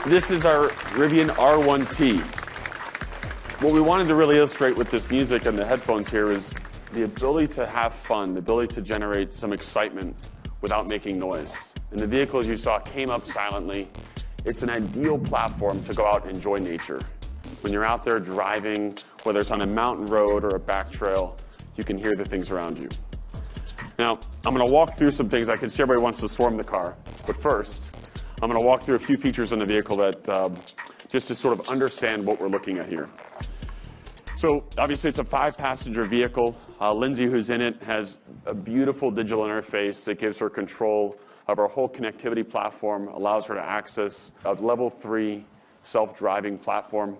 This is our RIVIAN R1T. What we wanted to really illustrate with this music and the headphones here is the ability to have fun, the ability to generate some excitement without making noise. And the vehicle, as you saw, came up silently. It's an ideal platform to go out and enjoy nature. When you're out there driving, whether it's on a mountain road or a back trail, you can hear the things around you. Now, I'm going to walk through some things. I can see everybody wants to swarm the car. But first, I'm going to walk through a few features on the vehicle that just to sort of understand what we're looking at here. So obviously it's a 5-passenger vehicle. Lindsay, who's in it, has a beautiful digital interface that gives her control of our whole connectivity platform, allows her to access a level 3 self-driving platform.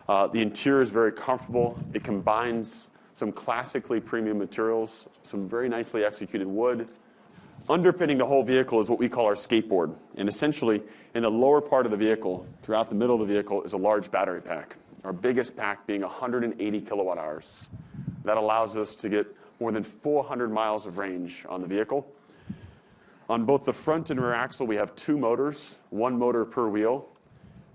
The interior is very comfortable. It combines some classically premium materials, some very nicely executed wood. Underpinning the whole vehicle is what we call our skateboard. And essentially, in the lower part of the vehicle, throughout the middle of the vehicle, is a large battery pack. Our biggest pack being 180 kilowatt hours. That allows us to get more than 400 miles of range on the vehicle. On both the front and rear axle, we have 2 motors, 1 motor per wheel.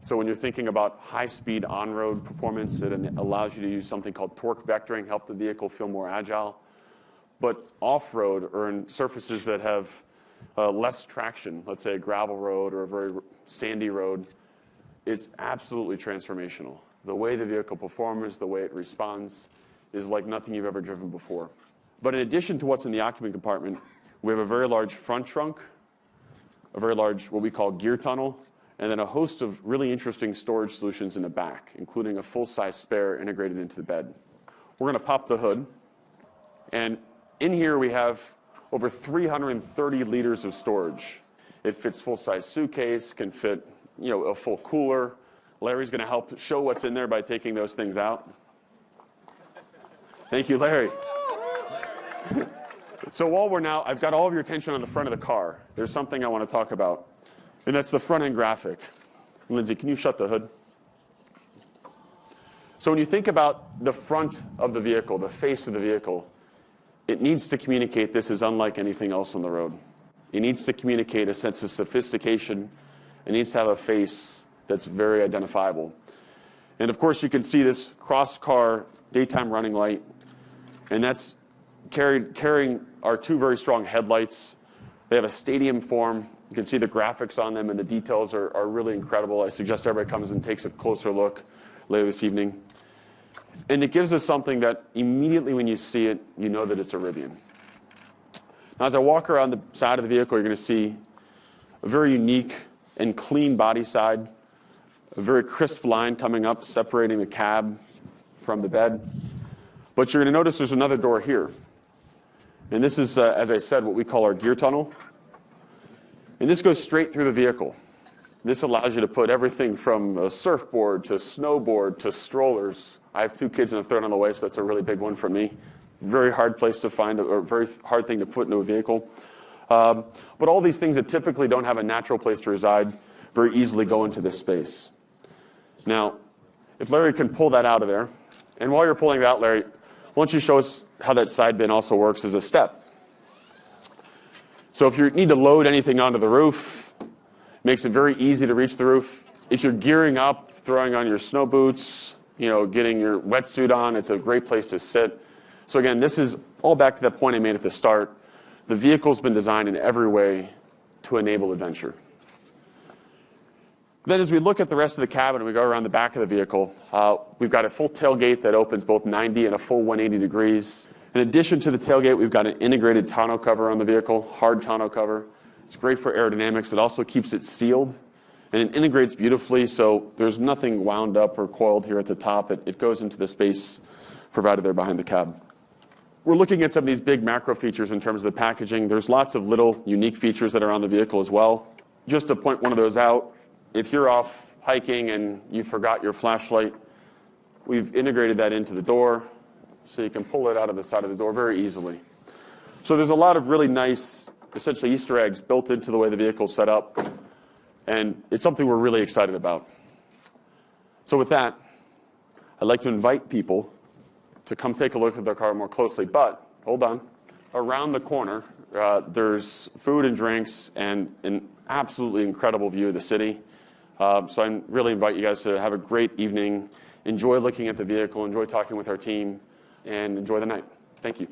So when you're thinking about high-speed on-road performance, it allows you to use something called torque vectoring, help the vehicle feel more agile. But off-road, or in surfaces that have less traction, let's say a gravel road or a very sandy road, it's absolutely transformational. The way the vehicle performs, the way it responds, is like nothing you've ever driven before. But in addition to what's in the occupant compartment, we have a very large front trunk, a very large, what we call gear tunnel, and then a host of really interesting storage solutions in the back, including a full-size spare integrated into the bed. We're going to pop the hood, and in here we have over 330 liters of storage. It fits full-size suitcase, can fit, a full cooler. Larry's going to help show what's in there by taking those things out. Thank you, Larry. So while I've got all of your attention on the front of the car, there's something I want to talk about, and that's the front-end graphic. Lindsay, can you shut the hood? So when you think about the front of the vehicle, the face of the vehicle, it needs to communicate this is unlike anything else on the road. It needs to communicate a sense of sophistication. It needs to have a face that's very identifiable. And of course, you can see this cross-car daytime running light, and that's carrying our 2 very strong headlights. They have a stadium form. You can see the graphics on them, and the details are really incredible. I suggest everybody comes and takes a closer look later this evening. And it gives us something that immediately when you see it, you know that it's a Rivian. Now, as I walk around the side of the vehicle, you're going to see a very unique and clean body side, a very crisp line coming up, separating the cab from the bed. But you're going to notice there's another door here. And this is, as I said, what we call our gear tunnel. And this goes straight through the vehicle. This allows you to put everything from a surfboard to snowboard to strollers. I have 2 kids and a third on the way, so that's a really big one for me. Very hard place to find, or very hard thing to put into a vehicle. But all these things that typically don't have a natural place to reside very easily go into this space. Now, if Larry can pull that out of there, and while you're pulling it out, Larry, why don't you show us how that side bin also works as a step. So if you need to load anything onto the roof, it makes it very easy to reach the roof. If you're gearing up, throwing on your snow boots, getting your wetsuit on, it's a great place to sit. So again, this is all back to that point I made at the start. The vehicle's been designed in every way to enable adventure. Then as we look at the rest of the cabin and we go around the back of the vehicle, we've got a full tailgate that opens both 90 and a full 180 degrees. In addition to the tailgate, we've got an integrated tonneau cover on the vehicle, hard tonneau cover. It's great for aerodynamics. It also keeps it sealed, and it integrates beautifully, so there's nothing wound up or coiled here at the top. It goes into the space provided there behind the cab. We're looking at some of these big macro features in terms of the packaging. There's lots of little unique features that are on the vehicle as well. Just to point one of those out, if you're off hiking and you forgot your flashlight, we've integrated that into the door, so you can pull it out of the side of the door very easily. So there's a lot of really nice, essentially Easter eggs built into the way the vehicle's set up, and it's something we're really excited about. So with that, I'd like to invite people to come take a look at their car more closely. But, hold on, around the corner, there's food and drinks and an absolutely incredible view of the city. So I really invite you guys to have a great evening. Enjoy looking at the vehicle, enjoy talking with our team, and enjoy the night. Thank you.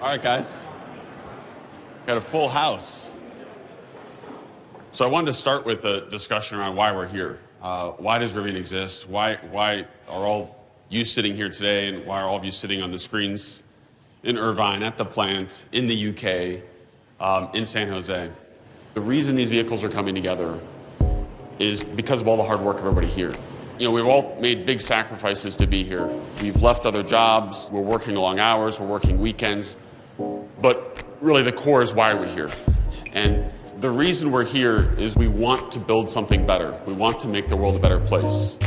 All right, guys. Got a full house. So I wanted to start with a discussion around why we're here. Why does Rivian exist? Why are all you sitting here today, and why are all of you sitting on the screens in Irvine, at the plant, in the UK, in San Jose? The reason these vehicles are coming together is because of all the hard work of everybody here. You know, we've all made big sacrifices to be here. We've left other jobs, we're working long hours, we're working weekends, but really the core is why we're here. And the reason we're here is we want to build something better. We want to make the world a better place.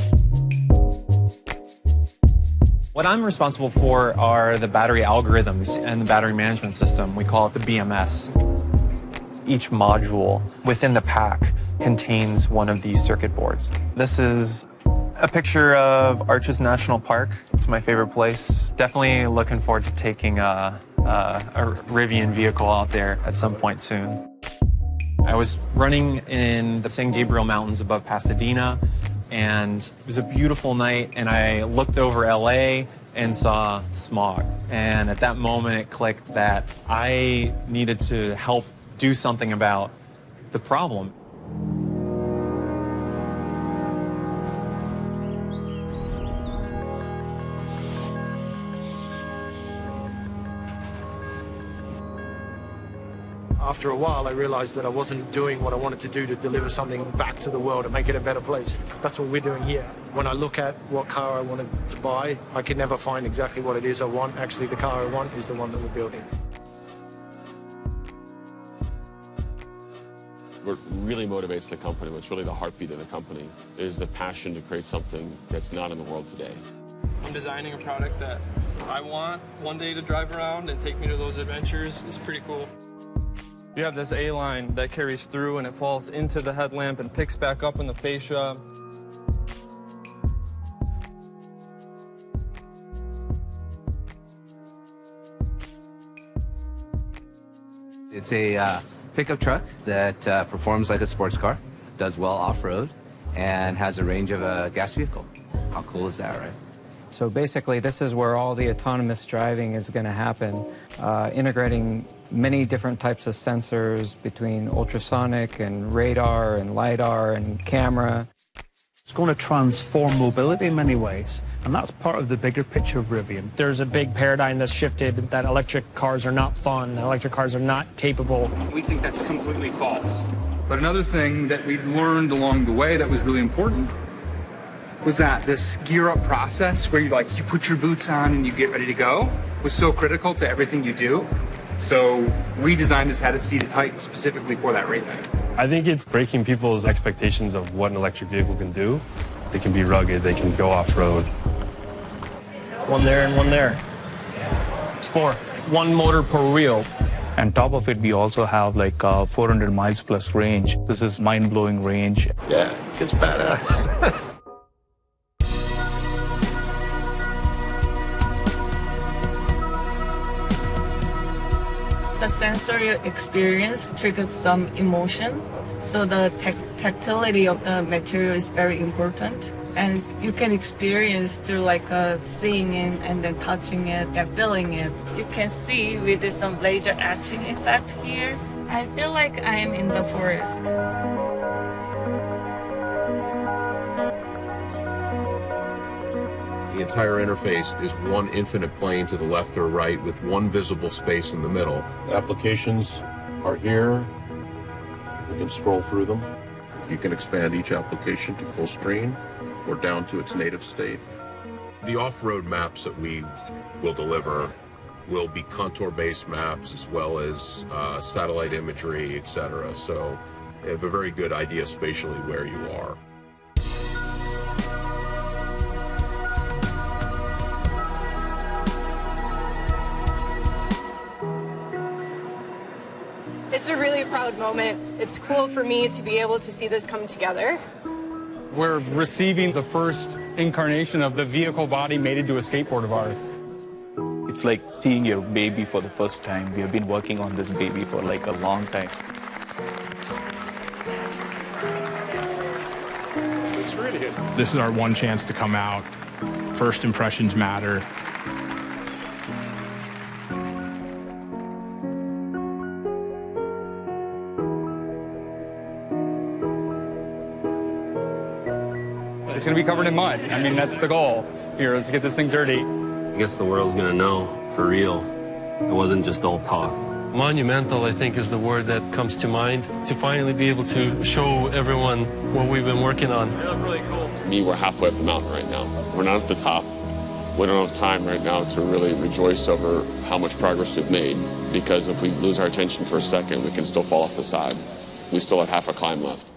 What I'm responsible for are the battery algorithms and the battery management system. We call it the BMS. Each module within the pack contains one of these circuit boards. This is a picture of Arches National Park. It's my favorite place. Definitely looking forward to taking a Rivian vehicle out there at some point soon. I was running in the San Gabriel Mountains above Pasadena, and it was a beautiful night, and I looked over LA and saw smog. And at that moment, it clicked that I needed to help do something about the problem. After a while, I realized that I wasn't doing what I wanted to do to deliver something back to the world and make it a better place. That's what we're doing here. When I look at what car I wanted to buy, I could never find exactly what it is I want. Actually, the car I want is the one that we're building. What really motivates the company, what's really the heartbeat of the company, is the passion to create something that's not in the world today. I'm designing a product that I want one day to drive around and take me to those adventures. It's pretty cool. You have this A-line that carries through and it falls into the headlamp and picks back up in the fascia. It's a pickup truck that performs like a sports car, does well off-road, and has a range of a gas vehicle. How cool is that, right? So basically, this is where all the autonomous driving is going to happen, integrating many different types of sensors between ultrasonic and radar and LiDAR and camera. It's going to transform mobility in many ways, and that's part of the bigger picture of Rivian. There's a big paradigm that's shifted that electric cars are not fun, that electric cars are not capable. We think that's completely false. But another thing that we learned along the way that was really important was that this gear-up process where you put your boots on and you get ready to go was so critical to everything you do. So we designed this at a seated height specifically for that reason. I think it's breaking people's expectations of what an electric vehicle can do. They can be rugged, they can go off-road. One there and one there. It's 4. One motor per wheel. On top of it, we also have 400 miles plus range. This is mind-blowing range. Yeah, it's badass. The sensory experience triggers some emotion, so the tactility of the material is very important. And you can experience through seeing it and then touching it and feeling it. You can see with some laser etching effect here. I feel like I am in the forest. The entire interface is one infinite plane to the left or right with one visible space in the middle. Applications are here. You can scroll through them. You can expand each application to full screen or down to its native state. The off-road maps that we will deliver will be contour-based maps as well as satellite imagery, etc. So you have a very good idea spatially where you are. It's a really proud moment. It's cool for me to be able to see this come together. We're receiving the first incarnation of the vehicle body made into a skateboard of ours. It's like seeing your baby for the first time. We have been working on this baby for a long time. It's really good. This is our one chance to come out. First impressions matter. It's going to be covered in mud. I mean, that's the goal here, is to get this thing dirty. I guess the world's going to know, for real. It wasn't just all talk. Monumental, I think, is the word that comes to mind, to finally be able to show everyone what we've been working on. They look really cool. To me, we're halfway up the mountain right now. We're not at the top. We don't have time right now to really rejoice over how much progress we've made, because if we lose our attention for a second, we can still fall off the side. We still have half a climb left.